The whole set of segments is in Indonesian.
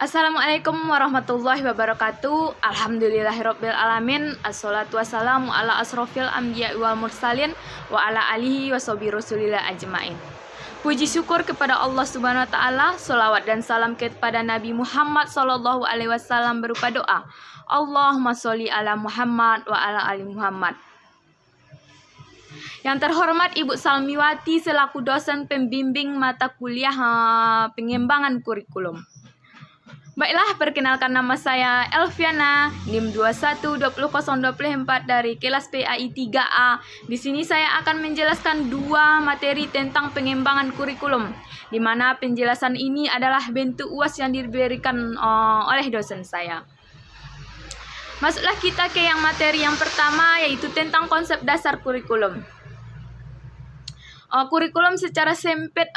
Assalamualaikum warahmatullahi wabarakatuh. Alhamdulillahirabbil alamin. Assalatu wassalamu ala asrofil anbiya wal mursalin wa ala alihi washabi rasulillah ajmain. Puji syukur kepada Allah Subhanahu wa taala, selawat dan salam kepada Nabi Muhammad sallallahu alaihi wasallam berupa doa. Allahumma sholli ala Muhammad wa ala ali Muhammad. Yang terhormat Ibu Salmiwati selaku dosen pembimbing mata kuliah pengembangan kurikulum. Baiklah, perkenalkan nama saya Elviana, NIM 212024 dari kelas PAI 3A. Di sini saya akan menjelaskan dua materi tentang pengembangan kurikulum, di mana penjelasan ini adalah bentuk UAS yang diberikan oleh dosen saya. Masuklah kita ke materi yang pertama, yaitu tentang konsep dasar kurikulum. Kurikulum secara sempit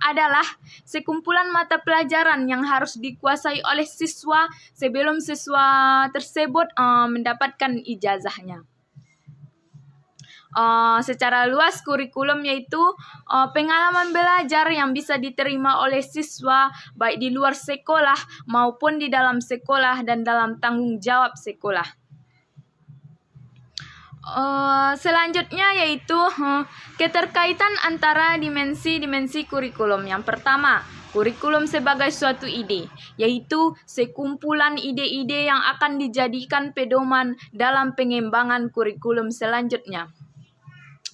adalah sekumpulan mata pelajaran yang harus dikuasai oleh siswa sebelum siswa tersebut mendapatkan ijazahnya. Secara luas, kurikulum yaitu pengalaman belajar yang bisa diterima oleh siswa baik di luar sekolah maupun di dalam sekolah dan dalam tanggung jawab sekolah. Selanjutnya yaitu keterkaitan antara dimensi-dimensi kurikulum. Yang pertama, kurikulum sebagai suatu ide, yaitu sekumpulan ide-ide yang akan dijadikan pedoman dalam pengembangan kurikulum selanjutnya.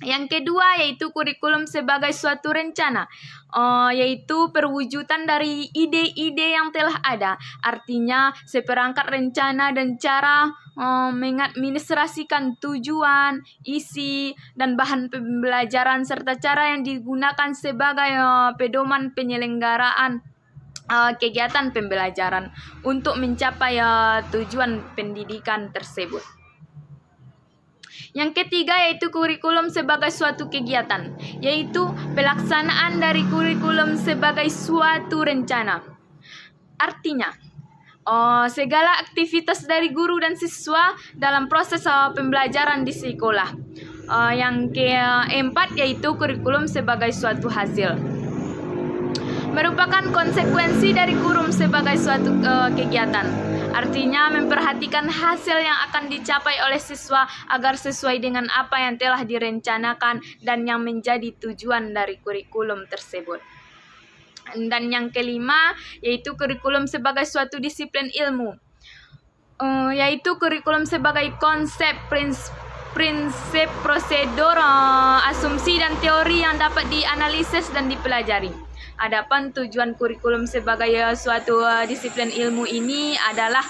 Yang kedua yaitu kurikulum sebagai suatu rencana, yaitu perwujudan dari ide-ide yang telah ada. Artinya seperangkat rencana dan cara mengadministrasikan tujuan, isi, dan bahan pembelajaran serta cara yang digunakan sebagai pedoman penyelenggaraan kegiatan pembelajaran untuk mencapai tujuan pendidikan tersebut. Yang ketiga yaitu kurikulum sebagai suatu kegiatan, yaitu pelaksanaan dari kurikulum sebagai suatu rencana. Artinya, segala aktivitas dari guru dan siswa dalam proses pembelajaran di sekolah. Yang keempat yaitu kurikulum sebagai suatu hasil, merupakan konsekuensi dari kurikulum sebagai suatu kegiatan. Artinya memperhatikan hasil yang akan dicapai oleh siswa agar sesuai dengan apa yang telah direncanakan dan yang menjadi tujuan dari kurikulum tersebut. Dan yang kelima yaitu kurikulum sebagai suatu disiplin ilmu, yaitu kurikulum sebagai konsep, prinsip, prosedur, asumsi dan teori yang dapat dianalisis dan dipelajari. Adapun tujuan kurikulum sebagai suatu disiplin ilmu ini adalah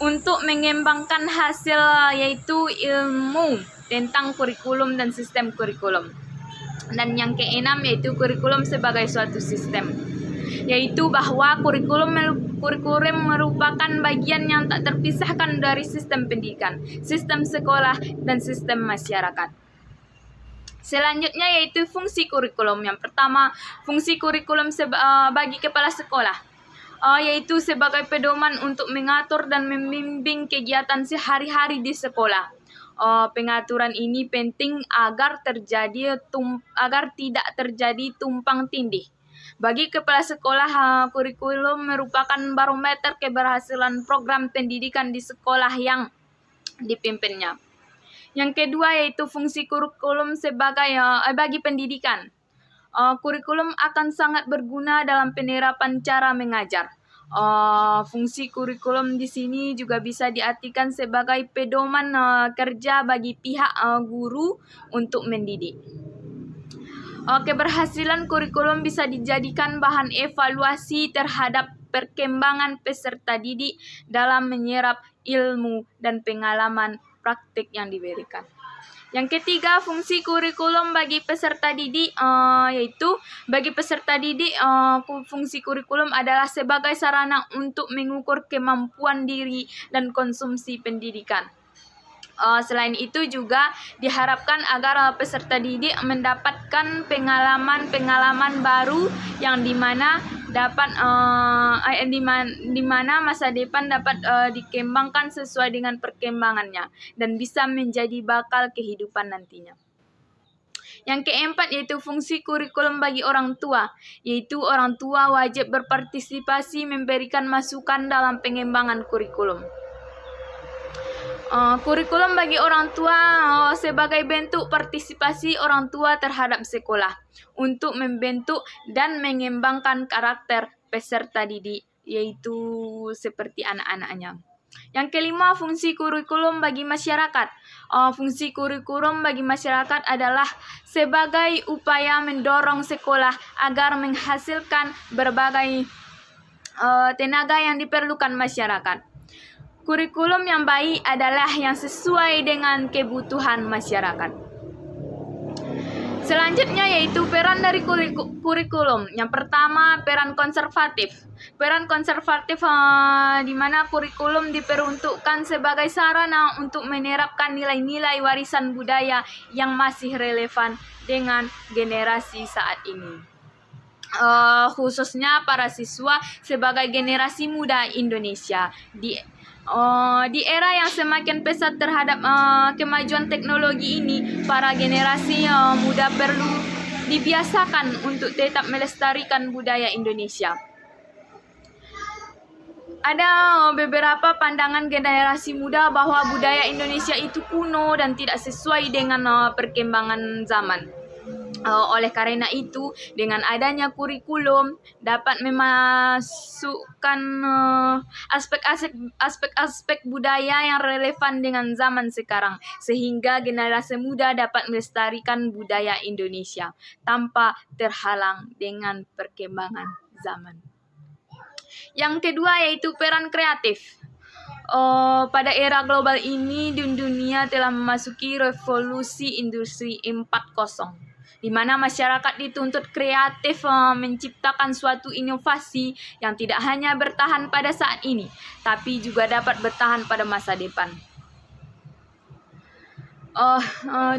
untuk mengembangkan hasil, yaitu ilmu tentang kurikulum dan sistem kurikulum. Dan yang keenam yaitu kurikulum sebagai suatu sistem, yaitu bahwa kurikulum merupakan bagian yang tak terpisahkan dari sistem pendidikan, sistem sekolah, dan sistem masyarakat. Selanjutnya yaitu fungsi kurikulum. Yang pertama, fungsi kurikulum bagi kepala sekolah, yaitu sebagai pedoman untuk mengatur dan membimbing kegiatan sehari-hari di sekolah. Pengaturan ini penting agar tidak terjadi tumpang tindih. Bagi kepala sekolah, kurikulum merupakan barometer keberhasilan program pendidikan di sekolah yang dipimpinnya. Yang kedua yaitu fungsi kurikulum bagi pendidikan. Kurikulum akan sangat berguna dalam penerapan cara mengajar. Fungsi kurikulum di sini juga bisa diartikan sebagai pedoman kerja bagi pihak guru untuk mendidik. Keberhasilan kurikulum bisa dijadikan bahan evaluasi terhadap perkembangan peserta didik dalam menyerap ilmu dan pengalaman praktik yang diberikan. Yang ketiga, fungsi kurikulum bagi peserta didik, yaitu bagi peserta didik, fungsi kurikulum adalah sebagai sarana untuk mengukur kemampuan diri dan konsumsi pendidikan. Selain itu juga diharapkan agar peserta didik mendapatkan pengalaman baru yang dimana masa depan dapat dikembangkan sesuai dengan perkembangannya dan bisa menjadi bakal kehidupan nantinya. Yang keempat yaitu fungsi kurikulum bagi orang tua, yaitu orang tua wajib berpartisipasi memberikan masukan dalam pengembangan kurikulum. Kurikulum bagi orang tua sebagai bentuk partisipasi orang tua terhadap sekolah untuk membentuk dan mengembangkan karakter peserta didik, yaitu seperti anak-anaknya. Yang kelima, fungsi kurikulum bagi masyarakat. Fungsi kurikulum bagi masyarakat adalah sebagai upaya mendorong sekolah agar menghasilkan berbagai tenaga yang diperlukan masyarakat. Kurikulum yang baik adalah yang sesuai dengan kebutuhan masyarakat. Selanjutnya yaitu peran dari kurikulum. Yang pertama, peran konservatif. Peran konservatif di mana kurikulum diperuntukkan sebagai sarana untuk menerapkan nilai-nilai warisan budaya yang masih relevan dengan generasi saat ini. Khususnya para siswa sebagai generasi muda Indonesia. Di era yang semakin pesat terhadap kemajuan teknologi ini, para generasi muda perlu dibiasakan untuk tetap melestarikan budaya Indonesia. Ada beberapa pandangan generasi muda bahwa budaya Indonesia itu kuno dan tidak sesuai dengan perkembangan zaman. Oleh karena itu, dengan adanya kurikulum dapat memasukkan aspek-aspek budaya yang relevan dengan zaman sekarang, sehingga generasi muda dapat melestarikan budaya Indonesia tanpa terhalang dengan perkembangan zaman. Yang kedua yaitu peran kreatif. Pada era global ini, dunia telah memasuki revolusi industri 4.0. di mana masyarakat dituntut kreatif menciptakan suatu inovasi yang tidak hanya bertahan pada saat ini, tapi juga dapat bertahan pada masa depan.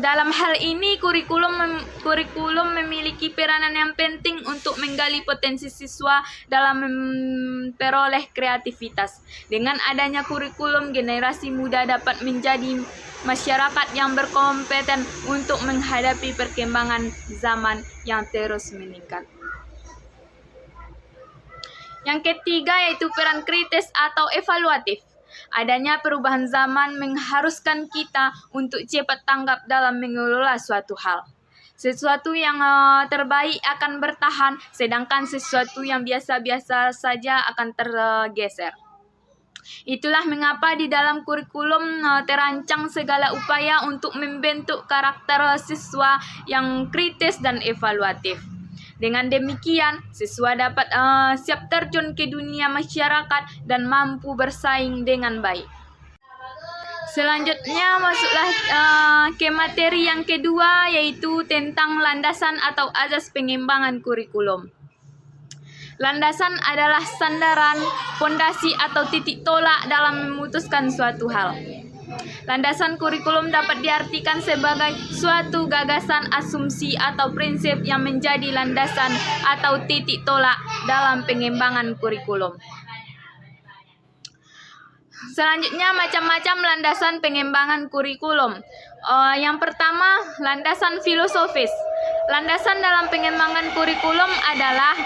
Dalam hal ini, kurikulum memiliki peranan yang penting untuk menggali potensi siswa dalam memperoleh kreativitas. Dengan adanya kurikulum, generasi muda dapat menjadi masyarakat yang berkompeten untuk menghadapi perkembangan zaman yang terus meningkat. Yang ketiga yaitu peran kritis atau evaluatif. Adanya perubahan zaman mengharuskan kita untuk cepat tanggap dalam mengelola suatu hal. Sesuatu yang terbaik akan bertahan, sedangkan sesuatu yang biasa-biasa saja akan tergeser. Itulah mengapa di dalam kurikulum terancang segala upaya untuk membentuk karakter siswa yang kritis dan evaluatif. Dengan demikian, siswa dapat siap terjun ke dunia masyarakat dan mampu bersaing dengan baik. Selanjutnya masuklah ke materi yang kedua, yaitu tentang landasan atau asas pengembangan kurikulum. Landasan adalah sandaran, fondasi atau titik tolak dalam memutuskan suatu hal. Landasan kurikulum dapat diartikan sebagai suatu gagasan, asumsi, atau prinsip yang menjadi landasan atau titik tolak dalam pengembangan kurikulum. Selanjutnya, macam-macam landasan pengembangan kurikulum. Yang pertama, landasan filosofis. Landasan dalam pengembangan kurikulum adalah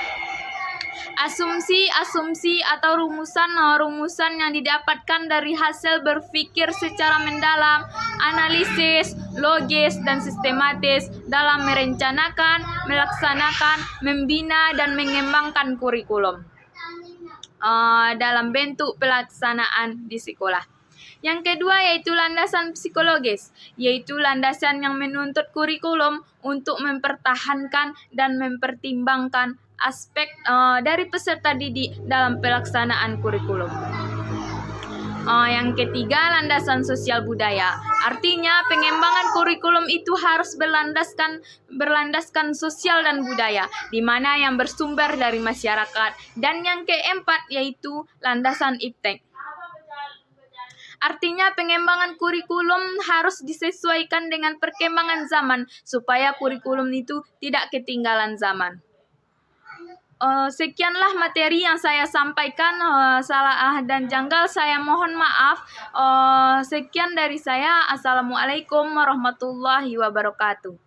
asumsi atau rumusan yang didapatkan dari hasil berpikir secara mendalam, analisis, logis, dan sistematis dalam merencanakan, melaksanakan, membina, dan mengembangkan kurikulum dalam bentuk pelaksanaan di sekolah. Yang kedua yaitu landasan psikologis, yaitu landasan yang menuntut kurikulum untuk mempertahankan dan mempertimbangkan aspek dari peserta didik dalam pelaksanaan kurikulum. Yang ketiga, landasan sosial budaya. Artinya, pengembangan kurikulum itu harus berlandaskan sosial dan budaya, di mana yang bersumber dari masyarakat. Dan yang keempat yaitu landasan iptek. Artinya, pengembangan kurikulum harus disesuaikan dengan perkembangan zaman supaya kurikulum itu tidak ketinggalan zaman. Sekianlah materi yang saya sampaikan. Salah dan janggal saya mohon maaf. Sekian dari saya. Assalamualaikum warahmatullahi wabarakatuh.